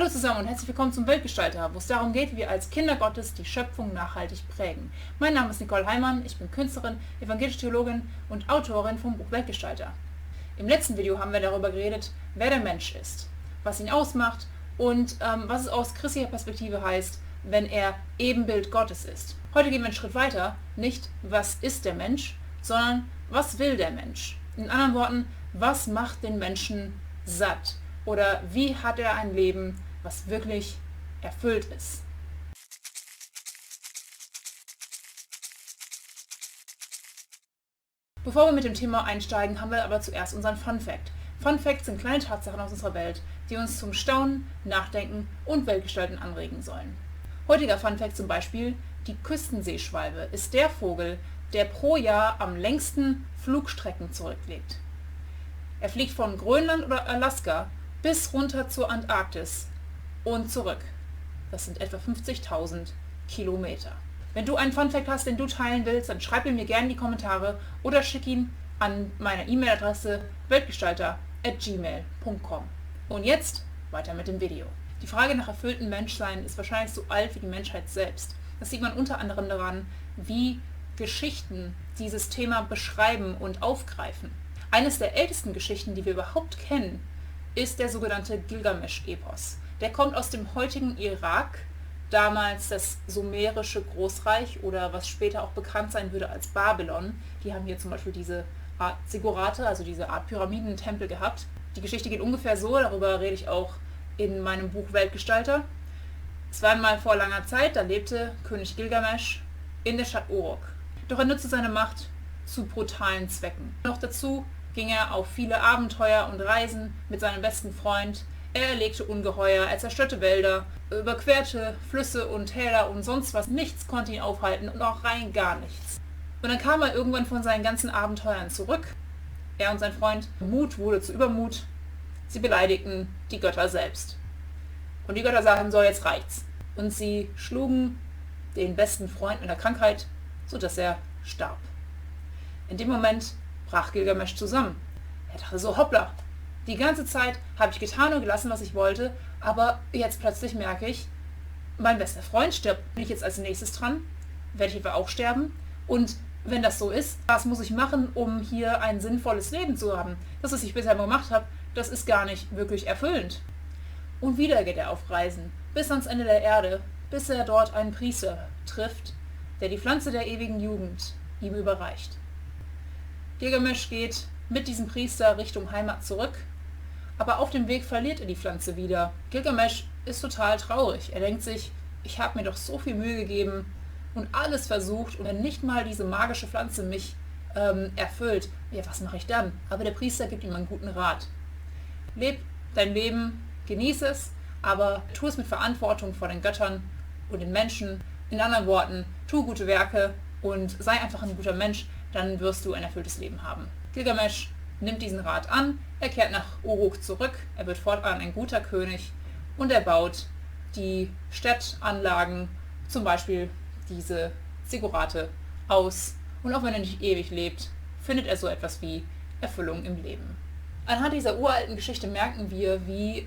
Hallo zusammen und herzlich willkommen zum Weltgestalter, wo es darum geht, wie wir als Kinder Gottes die Schöpfung nachhaltig prägen. Mein Name ist Nicole Heimann, ich bin Künstlerin, evangelische Theologin und Autorin vom Buch Weltgestalter. Im letzten Video haben wir darüber geredet, wer der Mensch ist, was ihn ausmacht und was es aus christlicher Perspektive heißt, wenn er Ebenbild Gottes ist. Heute gehen wir einen Schritt weiter, nicht was ist der Mensch, sondern was will der Mensch. In anderen Worten, was macht den Menschen satt? Oder wie hat er ein Leben, was wirklich erfüllt ist? Bevor wir mit dem Thema einsteigen, haben wir aber zuerst unseren Fun Fact. Fun Facts sind kleine Tatsachen aus unserer Welt, die uns zum Staunen, Nachdenken und Weltgestalten anregen sollen. Heutiger Fun Fact zum Beispiel: Die Küstenseeschwalbe ist der Vogel, der pro Jahr am längsten Flugstrecken zurücklegt. Er fliegt von Grönland oder Alaska bis runter zur Antarktis und zurück. Das sind etwa 50.000 Kilometer. Wenn du einen Funfact hast, den du teilen willst, dann schreib ihn mir gerne in die Kommentare oder schick ihn an meine E-Mail-Adresse weltgestalter@gmail.com. Und jetzt weiter mit dem Video. Die Frage nach erfülltem Menschsein ist wahrscheinlich so alt wie die Menschheit selbst. Das sieht man unter anderem daran, wie Geschichten dieses Thema beschreiben und aufgreifen. Eines der ältesten Geschichten, die wir überhaupt kennen, ist der sogenannte Gilgamesch-Epos. Der kommt aus dem heutigen Irak, damals das sumerische Großreich oder was später auch bekannt sein würde als Babylon. Die haben hier zum Beispiel diese Art Ziggurate, also diese Art Pyramidentempel gehabt. Die Geschichte geht ungefähr so, darüber rede ich auch in meinem Buch Weltgestalter. Es war einmal vor langer Zeit, da lebte König Gilgamesch in der Stadt Uruk. Doch er nutzte seine Macht zu brutalen Zwecken. Noch dazu ging er auf viele Abenteuer und Reisen mit seinem besten Freund. Er erlegte Ungeheuer, er zerstörte Wälder, überquerte Flüsse und Täler und sonst was. Nichts konnte ihn aufhalten und auch rein gar nichts. Und dann kam er irgendwann von seinen ganzen Abenteuern zurück. Er und sein Freund. Mut wurde zu Übermut. Sie beleidigten die Götter selbst. Und die Götter sagten, so, jetzt reicht's. Und sie schlugen den besten Freund mit einer Krankheit, sodass er starb. In dem Moment brach Gilgamesch zusammen. Er dachte so, hoppla, die ganze Zeit habe ich getan und gelassen, was ich wollte, aber jetzt plötzlich merke ich, mein bester Freund stirbt. Bin ich jetzt als nächstes dran? Werde ich etwa auch sterben? Und wenn das so ist, was muss ich machen, um hier ein sinnvolles Leben zu haben? Das, was ich bisher gemacht habe, das ist gar nicht wirklich erfüllend. Und wieder geht er auf Reisen, bis ans Ende der Erde, bis er dort einen Priester trifft, der die Pflanze der ewigen Jugend ihm überreicht. Gilgamesch geht mit diesem Priester Richtung Heimat zurück, aber auf dem Weg verliert er die Pflanze wieder. Gilgamesch ist total traurig. Er denkt sich, ich habe mir doch so viel Mühe gegeben und alles versucht und wenn nicht mal diese magische Pflanze mich erfüllt, ja, was mache ich dann? Aber der Priester gibt ihm einen guten Rat. Leb dein Leben, genieße es, aber tu es mit Verantwortung vor den Göttern und den Menschen. In anderen Worten, tu gute Werke und sei einfach ein guter Mensch, dann wirst du ein erfülltes Leben haben. Gilgamesch nimmt diesen Rat an, er kehrt nach Uruk zurück, er wird fortan ein guter König und er baut die Stadtanlagen, zum Beispiel diese Ziggurate, aus. Und auch wenn er nicht ewig lebt, findet er so etwas wie Erfüllung im Leben. Anhand dieser uralten Geschichte merken wir, wie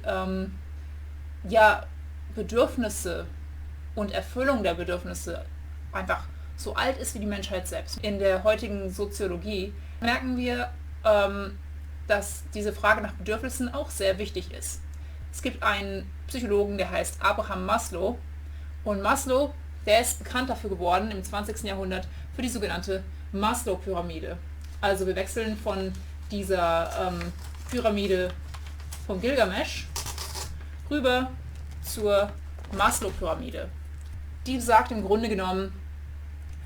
Bedürfnisse und Erfüllung der Bedürfnisse einfach so alt ist wie die Menschheit selbst. In der heutigen Soziologie merken wir, dass diese Frage nach Bedürfnissen auch sehr wichtig ist. Es gibt einen Psychologen, der heißt Abraham Maslow. Und Maslow, der ist bekannt dafür geworden im 20. Jahrhundert für die sogenannte Maslow-Pyramide. Also wir wechseln von dieser Pyramide von Gilgamesch rüber zur Maslow-Pyramide. Die sagt im Grunde genommen,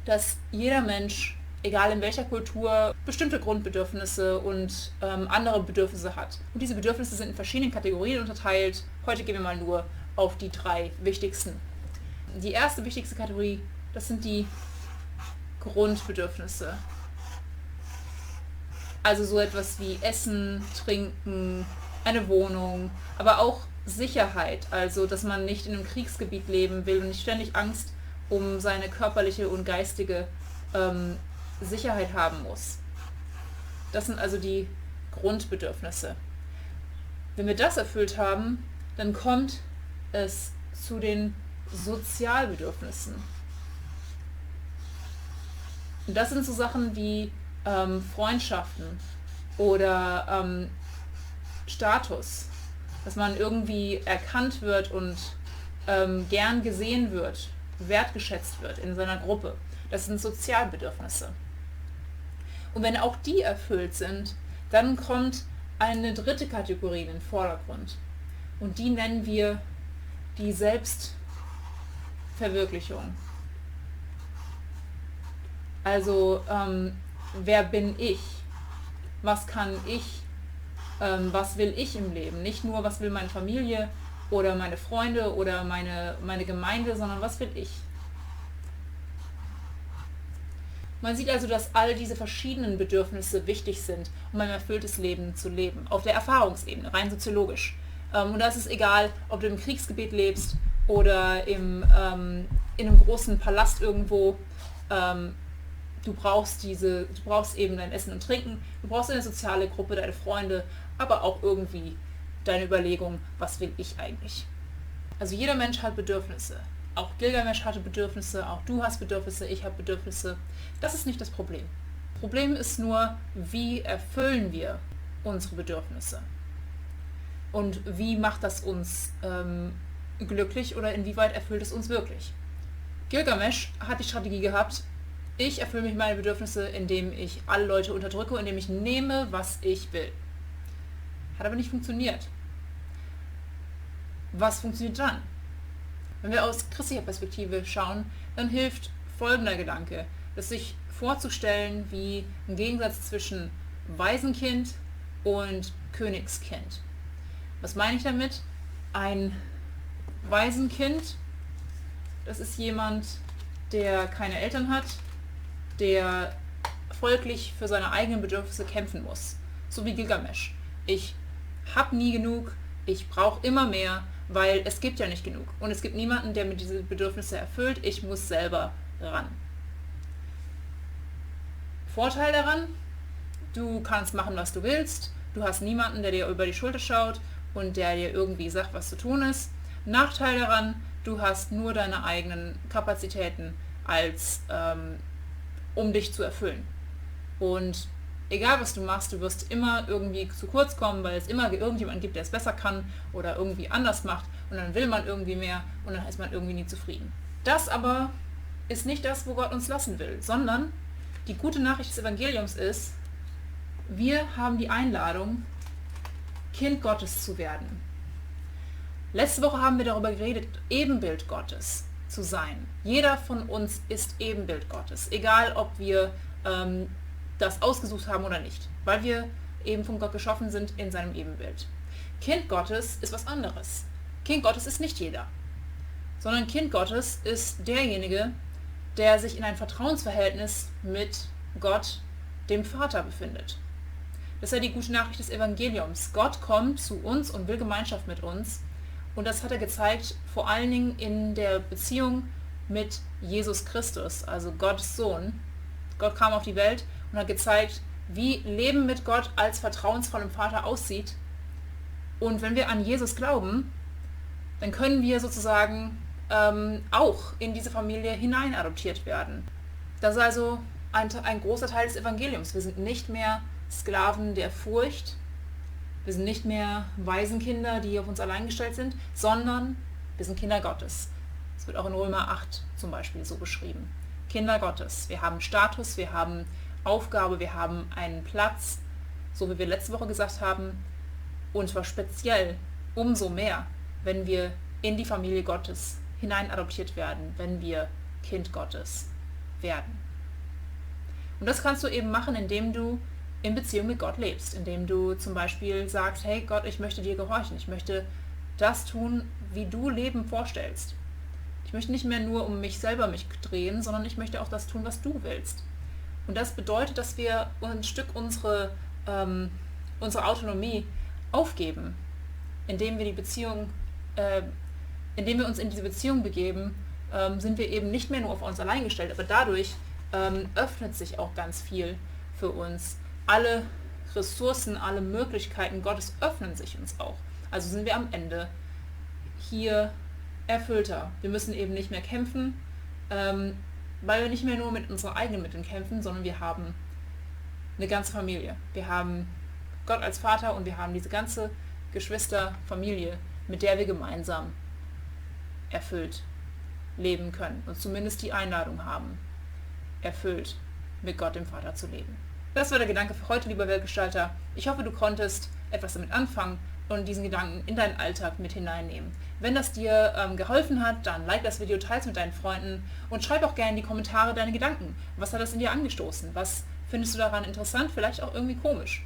dass jeder Mensch, egal in welcher Kultur, bestimmte Grundbedürfnisse und andere Bedürfnisse hat. Und diese Bedürfnisse sind in verschiedenen Kategorien unterteilt. Heute gehen wir mal nur auf die 3 wichtigsten. Die erste wichtigste Kategorie, das sind die Grundbedürfnisse. Also so etwas wie Essen, Trinken, eine Wohnung, aber auch Sicherheit, also dass man nicht in einem Kriegsgebiet leben will und nicht ständig Angst um seine körperliche und geistige Sicherheit haben muss. Das sind also die Grundbedürfnisse. Wenn wir das erfüllt haben, dann kommt es zu den Sozialbedürfnissen. Und das sind so Sachen wie Freundschaften oder Status, dass man irgendwie erkannt wird und gern gesehen wird, wertgeschätzt wird in seiner Gruppe. Das sind Sozialbedürfnisse. Und wenn auch die erfüllt sind, dann kommt eine dritte Kategorie in den Vordergrund. Und die nennen wir die Selbstverwirklichung. Also, wer bin ich? Was kann ich? Was will ich im Leben? Nicht nur, was will meine Familie oder meine Freunde oder meine Gemeinde, sondern was will ich? Man sieht also, dass all diese verschiedenen Bedürfnisse wichtig sind, um ein erfülltes Leben zu leben. Auf der Erfahrungsebene, rein soziologisch. Und da ist es egal, ob du im Kriegsgebiet lebst oder in einem großen Palast irgendwo. Du brauchst eben dein Essen und Trinken, du brauchst eine soziale Gruppe, deine Freunde, aber auch irgendwie deine Überlegung, was will ich eigentlich? Also jeder Mensch hat Bedürfnisse. Auch Gilgamesch hatte Bedürfnisse, auch du hast Bedürfnisse, ich habe Bedürfnisse. Das ist nicht das Problem. Das Problem ist nur, wie erfüllen wir unsere Bedürfnisse? Und wie macht das uns glücklich oder inwieweit erfüllt es uns wirklich? Gilgamesch hat die Strategie gehabt, ich erfülle mich meine Bedürfnisse, indem ich alle Leute unterdrücke, indem ich nehme, was ich will. Hat aber nicht funktioniert. Was funktioniert dann? Wenn wir aus christlicher Perspektive schauen, dann hilft folgender Gedanke, dass sich vorzustellen wie ein Gegensatz zwischen Waisenkind und Königskind. Was meine ich damit? Ein Waisenkind, das ist jemand, der keine Eltern hat, der folglich für seine eigenen Bedürfnisse kämpfen muss. So wie Gilgamesch. Ich habe nie genug, ich brauche immer mehr, weil es gibt ja nicht genug. Und es gibt niemanden, der mir diese Bedürfnisse erfüllt. Ich muss selber ran. Vorteil daran, du kannst machen, was du willst. Du hast niemanden, der dir über die Schulter schaut und der dir irgendwie sagt, was zu tun ist. Nachteil daran, du hast nur deine eigenen Kapazitäten um dich zu erfüllen. Und egal was du machst, du wirst immer irgendwie zu kurz kommen, weil es immer irgendjemanden gibt, der es besser kann oder irgendwie anders macht und dann will man irgendwie mehr und dann ist man irgendwie nie zufrieden. Das aber ist nicht das, wo Gott uns lassen will, sondern die gute Nachricht des Evangeliums ist, wir haben die Einladung, Kind Gottes zu werden. Letzte Woche haben wir darüber geredet, Ebenbild Gottes zu sein. Jeder von uns ist Ebenbild Gottes, egal ob wir das ausgesucht haben oder nicht, weil wir eben von Gott geschaffen sind in seinem Ebenbild. Kind Gottes ist was anderes. Kind Gottes ist nicht jeder, sondern Kind Gottes ist derjenige, der sich in ein Vertrauensverhältnis mit Gott, dem Vater, befindet. Das ist ja die gute Nachricht des Evangeliums. Gott kommt zu uns und will Gemeinschaft mit uns. Und das hat er gezeigt, vor allen Dingen in der Beziehung mit Jesus Christus, also Gottes Sohn. Gott kam auf die Welt und hat gezeigt, wie Leben mit Gott als vertrauensvollem Vater aussieht. Und wenn wir an Jesus glauben, dann können wir sozusagen auch in diese Familie hinein adoptiert werden. Das ist also ein großer Teil des Evangeliums. Wir sind nicht mehr Sklaven der Furcht, wir sind nicht mehr Waisenkinder, die auf uns allein gestellt sind, sondern wir sind Kinder Gottes. Das wird auch in Römer 8 zum Beispiel so beschrieben. Kinder Gottes. Wir haben Status, wir haben Aufgabe, wir haben einen Platz, so wie wir letzte Woche gesagt haben, und zwar speziell umso mehr, wenn wir in die Familie Gottes hinein adoptiert werden, wenn wir Kind Gottes werden. Und das kannst du eben machen, indem du in Beziehung mit Gott lebst, indem du zum Beispiel sagst, hey Gott, ich möchte dir gehorchen, ich möchte das tun, wie du Leben vorstellst. Ich möchte nicht mehr nur um mich selber mich drehen, sondern ich möchte auch das tun, was du willst. Und das bedeutet, dass wir ein Stück unsere Autonomie aufgeben, indem wir indem wir uns in diese Beziehung begeben, sind wir eben nicht mehr nur auf uns allein gestellt, aber dadurch öffnet sich auch ganz viel für uns. Alle Ressourcen, alle Möglichkeiten Gottes öffnen sich uns auch. Also sind wir am Ende hier erfüllter. Wir müssen eben nicht mehr kämpfen, weil wir nicht mehr nur mit unseren eigenen Mitteln kämpfen, sondern wir haben eine ganze Familie. Wir haben Gott als Vater und wir haben diese ganze Geschwisterfamilie, mit der wir gemeinsam erfüllt leben können und zumindest die Einladung haben, erfüllt mit Gott dem Vater zu leben. Das war der Gedanke für heute, lieber Weltgestalter. Ich hoffe, du konntest etwas damit anfangen und diesen Gedanken in deinen Alltag mit hineinnehmen. Wenn das dir geholfen hat, dann like das Video, teile es mit deinen Freunden und schreib auch gerne in die Kommentare deine Gedanken. Was hat das in dir angestoßen? Was findest du daran interessant? Vielleicht auch irgendwie komisch.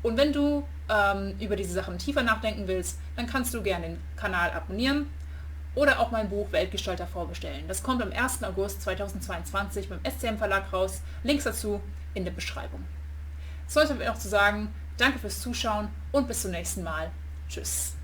Und wenn du über diese Sachen tiefer nachdenken willst, dann kannst du gerne den Kanal abonnieren oder auch mein Buch Weltgestalter vorbestellen. Das kommt am 1. August 2022 beim SCM Verlag raus. Links dazu in der Beschreibung. Sollte mir noch zu sagen, danke fürs Zuschauen und bis zum nächsten Mal. Tschüss.